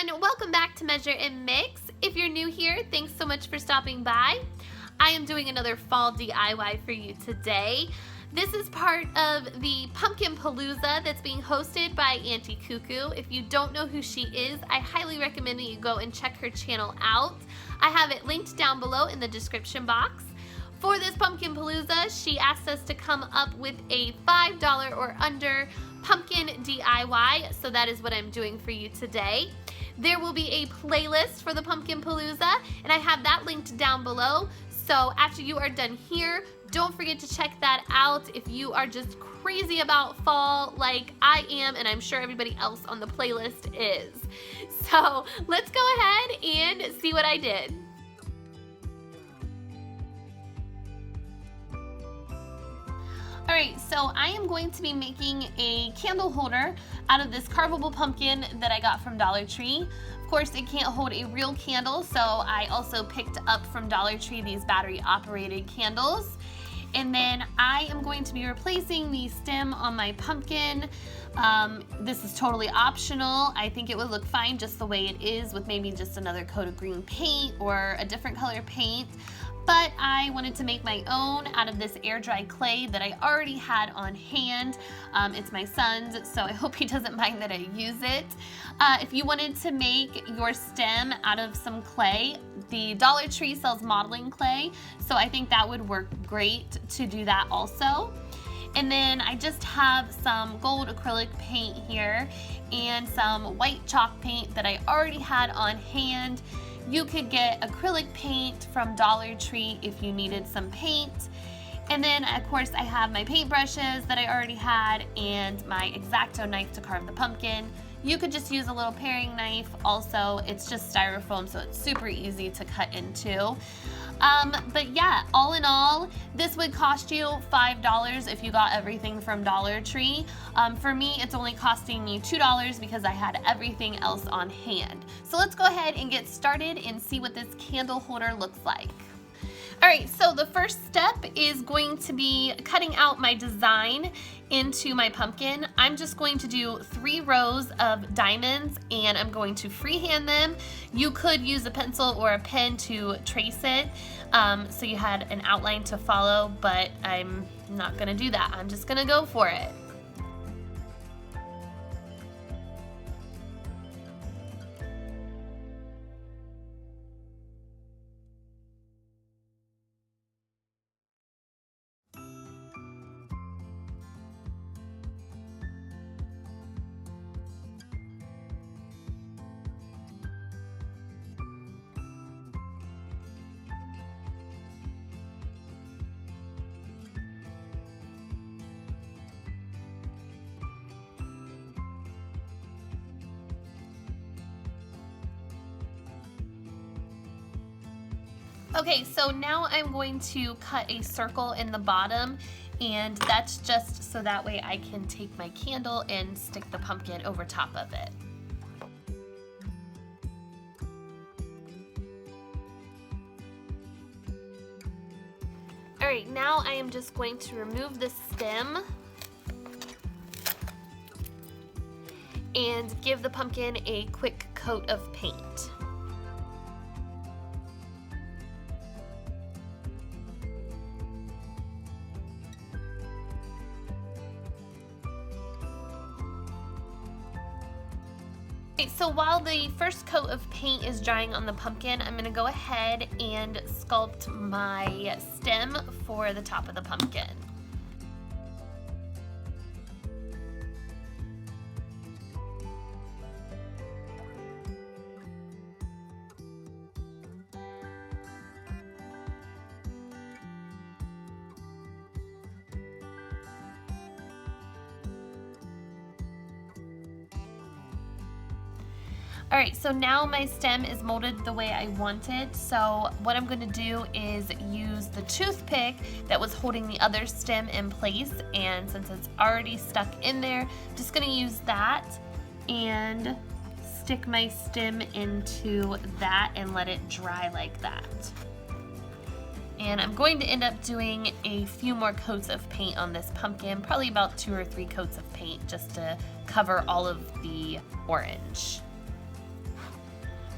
everyone, welcome back to Measure and Mix. If you're new here, thanks so much for stopping by. I am doing another fall DIY for you today. This is part of the Pumpkin Palooza that's being hosted by Auntie Cuckoo. If you don't know who she is, I highly recommend that you go and check her channel out. I have it linked down below in the description box. For this Pumpkin Palooza, she asked us to come up with a $5 or under pumpkin DIY, so that is what I'm doing for you today. There will be a playlist for the Pumpkin Palooza, and I have that linked down below. So after you are done here, don't forget to check that out if you are just crazy about fall like I am, and I'm sure everybody else on the playlist is. So let's go ahead and see what I did. Alright, so I am going to be making a candle holder out of this carvable pumpkin that I got from Dollar Tree. Of course, it can't hold a real candle, so I also picked up from Dollar Tree these battery-operated candles. And then I am going to be replacing the stem on my pumpkin. This is totally optional. I think it would look fine just the way it is with maybe just another coat of green paint or a different color paint. But I wanted to make my own out of this air dry clay that I already had on hand. It's my son's, so I hope he doesn't mind that I use it. If you wanted to make your stem out of some clay, the Dollar Tree sells modeling clay, so I think that would work great to do that also. And then I just have some gold acrylic paint here and some white chalk paint that I already had on hand. You could get acrylic paint from Dollar Tree if you needed some paint. And then of course I have my paintbrushes that I already had and my X-Acto knife to carve the pumpkin. You could just use a little paring knife also. It's just styrofoam, so it's super easy to cut into. But yeah, all in all, this would cost you $5 if you got everything from Dollar Tree. For me, it's only costing me $2 because I had everything else on hand. So let's go ahead and get started and see what this candle holder looks like. Alright, so the first step is going to be cutting out my design into my pumpkin. I'm just going to do 3 rows of diamonds and I'm going to freehand them. You could use a pencil or a pen to trace it so you had an outline to follow, but I'm not going to do that. I'm just going to go for it. Okay, so now I'm going to cut a circle in the bottom, and that's just so that way I can take my candle and stick the pumpkin over top of it. Alright, now I am just going to remove the stem and give the pumpkin a quick coat of paint. So while the first coat of paint is drying on the pumpkin, I'm going to go ahead and sculpt my stem for the top of the pumpkin. Alright, so now my stem is molded the way I want it, so what I'm going to do is use the toothpick that was holding the other stem in place, and since it's already stuck in there, I'm just going to use that and stick my stem into that and let it dry like that. And I'm going to end up doing a few more coats of paint on this pumpkin, probably about 2 or 3 coats of paint just to cover all of the orange.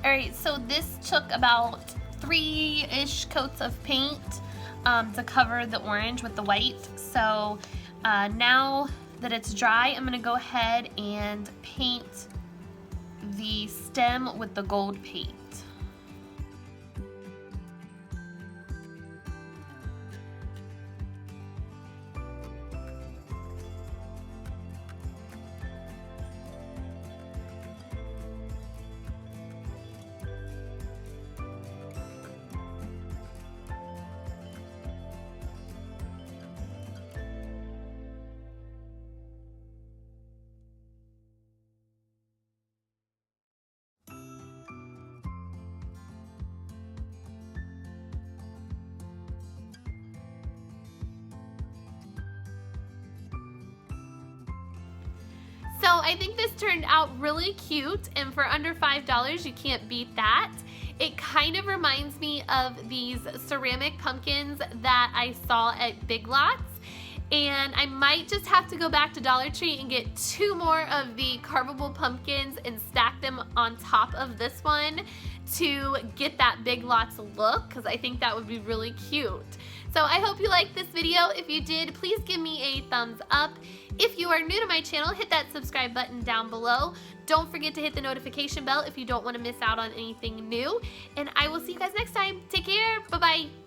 All right, so this took about 3-ish coats of paint to cover the orange with the white. So now that it's dry, I'm gonna go ahead and paint the stem with the gold paint. So I think this turned out really cute, and for under $5, you can't beat that. It kind of reminds me of these ceramic pumpkins that I saw at Big Lots. And I might just have to go back to Dollar Tree and get 2 more of the carvable pumpkins and stack them on top of this one to get that Big Lots look, because I think that would be really cute. So I hope you liked this video. If you did, please give me a thumbs up. If you are new to my channel, hit that subscribe button down below. Don't forget to hit the notification bell if you don't want to miss out on anything new. And I will see you guys next time. Take care. Bye-bye.